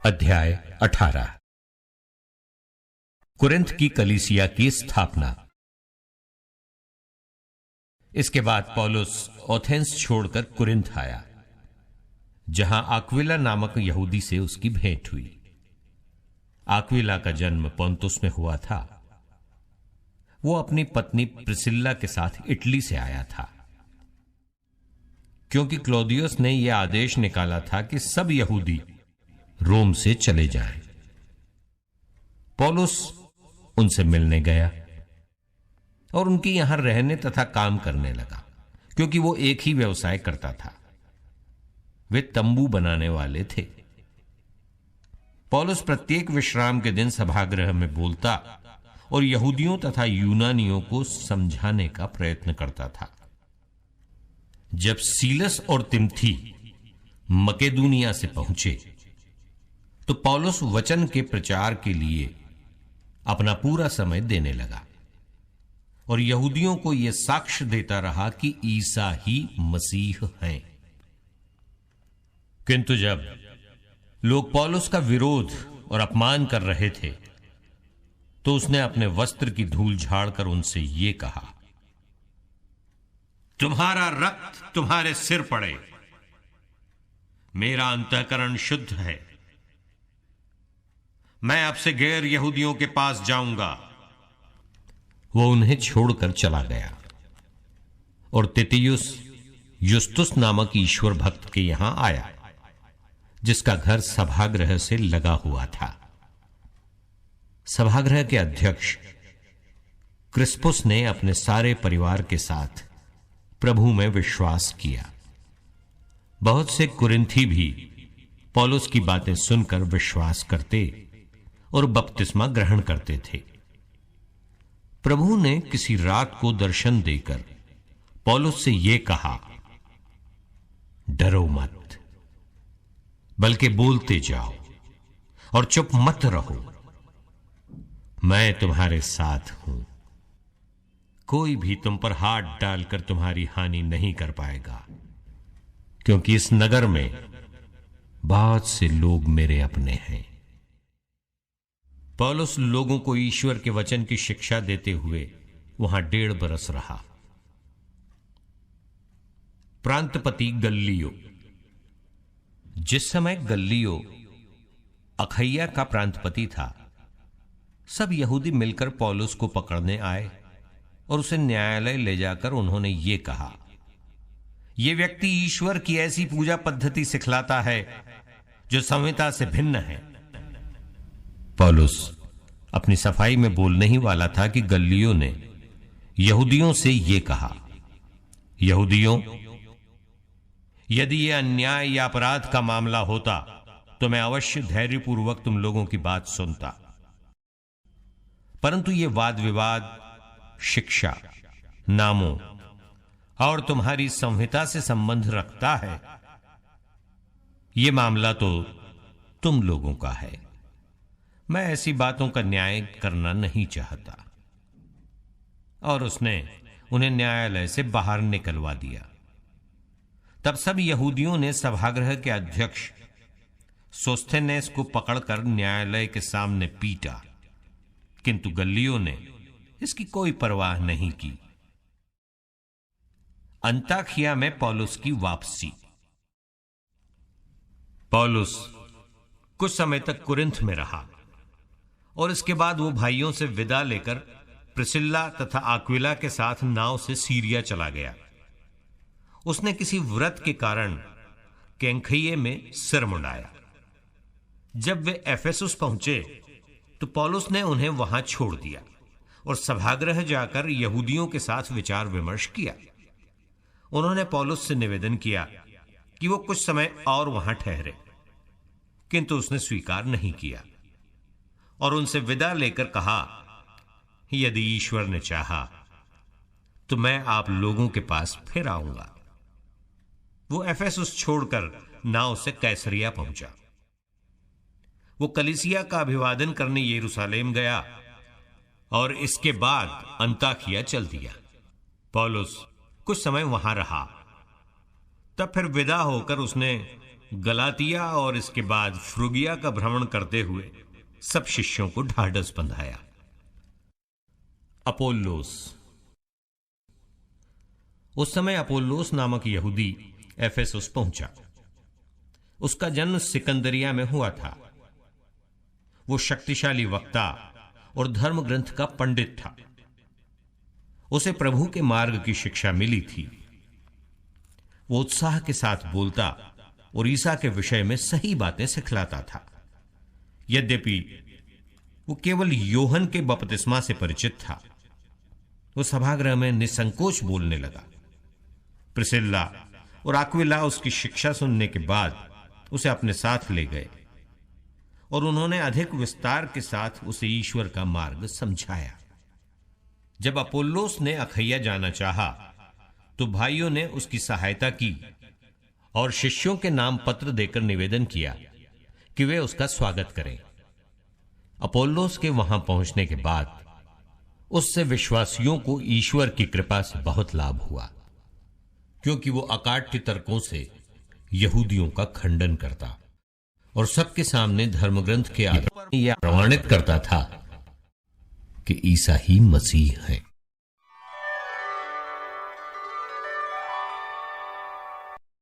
अध्याय 18 कुरिन्थ की कलीसिया की स्थापना। इसके बाद पौलुस एथेंस छोड़कर कुरिन्थ आया, जहां आक्विला नामक यहूदी से उसकी भेंट हुई। आक्विला का जन्म पोंतुस में हुआ था। वो अपनी पत्नी प्रिसिल्ला के साथ इटली से आया था, क्योंकि क्लौदियस ने यह आदेश निकाला था कि सब यहूदी रोम से चले जाएं। पौलुस उनसे मिलने गया और उनकी यहां रहने तथा काम करने लगा, क्योंकि वो एक ही व्यवसाय करता था। वे तंबू बनाने वाले थे। पौलुस प्रत्येक विश्राम के दिन सभागृह में बोलता और यहूदियों तथा यूनानियों को समझाने का प्रयत्न करता था। जब सीलस और तिमथी मकेदुनिया से पहुंचे तो पौलुस वचन के प्रचार के लिए अपना पूरा समय देने लगा और यहूदियों को यह साक्ष्य देता रहा कि ईसा ही मसीह हैं। किंतु जब लोग पौलुस का विरोध और अपमान कर रहे थे तो उसने अपने वस्त्र की धूल झाड़कर उनसे यह कहा, तुम्हारा रक्त तुम्हारे सिर पड़े। मेरा अंतःकरण शुद्ध है। मैं आपसे गैर यहूदियों के पास जाऊंगा। वो उन्हें छोड़कर चला गया और तितियुस युस्तुस नामक ईश्वर भक्त के यहां आया, जिसका घर सभागृह से लगा हुआ था। सभागृह के अध्यक्ष क्रिस्पुस ने अपने सारे परिवार के साथ प्रभु में विश्वास किया। बहुत से कुरिन्थी भी पौलुस की बातें सुनकर विश्वास करते और बपतिस्मा ग्रहण करते थे। प्रभु ने किसी रात को दर्शन देकर पौलुस से यह कहा, डरो मत, बल्कि बोलते जाओ और चुप मत रहो। मैं तुम्हारे साथ हूं। कोई भी तुम पर हाथ डालकर तुम्हारी हानि नहीं कर पाएगा, क्योंकि इस नगर में बहुत से लोग मेरे अपने हैं। पौलुस लोगों को ईश्वर के वचन की शिक्षा देते हुए वहां 1.5 बरस रहा। प्रांतपति गल्लियो। जिस समय गल्लियो अखैया का प्रांतपति था, सब यहूदी मिलकर पौलुस को पकड़ने आए और उसे न्यायालय ले जाकर उन्होंने ये कहा, यह व्यक्ति ईश्वर की ऐसी पूजा पद्धति सिखलाता है जो संहिता से भिन्न है। पौलुस अपनी सफाई में बोलने ही वाला था कि गल्लियो ने यहूदियों से यह कहा, यहूदियों, यदि यह अन्याय या अपराध का मामला होता तो मैं अवश्य धैर्यपूर्वक तुम लोगों की बात सुनता, परंतु यह वाद विवाद शिक्षा, नामों और तुम्हारी संहिता से संबंध रखता है। यह मामला तो तुम लोगों का है। मैं ऐसी बातों का न्याय करना नहीं चाहता। और उसने उन्हें न्यायालय से बाहर निकलवा दिया। तब सब यहूदियों ने सभागृह के अध्यक्ष सोस्थेनेस को पकड़कर न्यायालय के सामने पीटा, किंतु गल्लियो ने इसकी कोई परवाह नहीं की। अंताखिया में पौलुस की वापसी। पौलुस कुछ समय तक कुरिन्थ में रहा और इसके बाद वो भाइयों से विदा लेकर प्रिसिल्ला तथा आक्विला के साथ नाव से सीरिया चला गया। उसने किसी व्रत के कारण केंख्रिये में सिर मुंडाया। जब वे एफेसुस पहुंचे तो पौलुस ने उन्हें वहां छोड़ दिया और सभागृह जाकर यहूदियों के साथ विचार विमर्श किया। उन्होंने पौलुस से निवेदन किया कि वो कुछ समय और वहां ठहरे, किंतु उसने स्वीकार नहीं किया और उनसे विदा लेकर कहा, यदि ईश्वर ने चाहा तो मैं आप लोगों के पास फिर आऊंगा। वो एफेसुस छोड़कर नाव से कैसरिया पहुंचा। वो कलीसिया का अभिवादन करने यरूशलेम गया और इसके बाद अंताखिया चल दिया। पौलुस कुछ समय वहां रहा। तब फिर विदा होकर उसने गलातिया और इसके बाद फ्रुगिया का भ्रमण करते हुए सब शिष्यों को ढाढ़स बंधाया। अपोल्लोस। उस समय अपोल्लोस नामक यहूदी एफेसुस पहुंचा। उसका जन्म सिकंदरिया में हुआ था। वो शक्तिशाली वक्ता और धर्म ग्रंथ का पंडित था। उसे प्रभु के मार्ग की शिक्षा मिली थी। वो उत्साह के साथ बोलता और ईसा के विषय में सही बातें सिखलाता था। यद्यपि वो केवल योहन के बपतिस्मा से परिचित था, वो सभागृह में निसंकोच बोलने लगा। प्रिसिल्ला और आक्विला उसकी शिक्षा सुनने के बाद उसे अपने साथ ले गए और उन्होंने अधिक विस्तार के साथ उसे ईश्वर का मार्ग समझाया। जब अपोल्लोस ने अखैया जाना चाहा, तो भाइयों ने उसकी सहायता की और शिष्यों के नाम पत्र देकर निवेदन किया कि वे उसका स्वागत करें। अपोल्लोस के वहां पहुंचने के बाद उससे विश्वासियों को ईश्वर की कृपा से बहुत लाभ हुआ, क्योंकि वो अकाट्य तर्कों से यहूदियों का खंडन करता और सबके सामने धर्मग्रंथ के आधार पर यह प्रमाणित करता था कि ईसा ही मसीह है।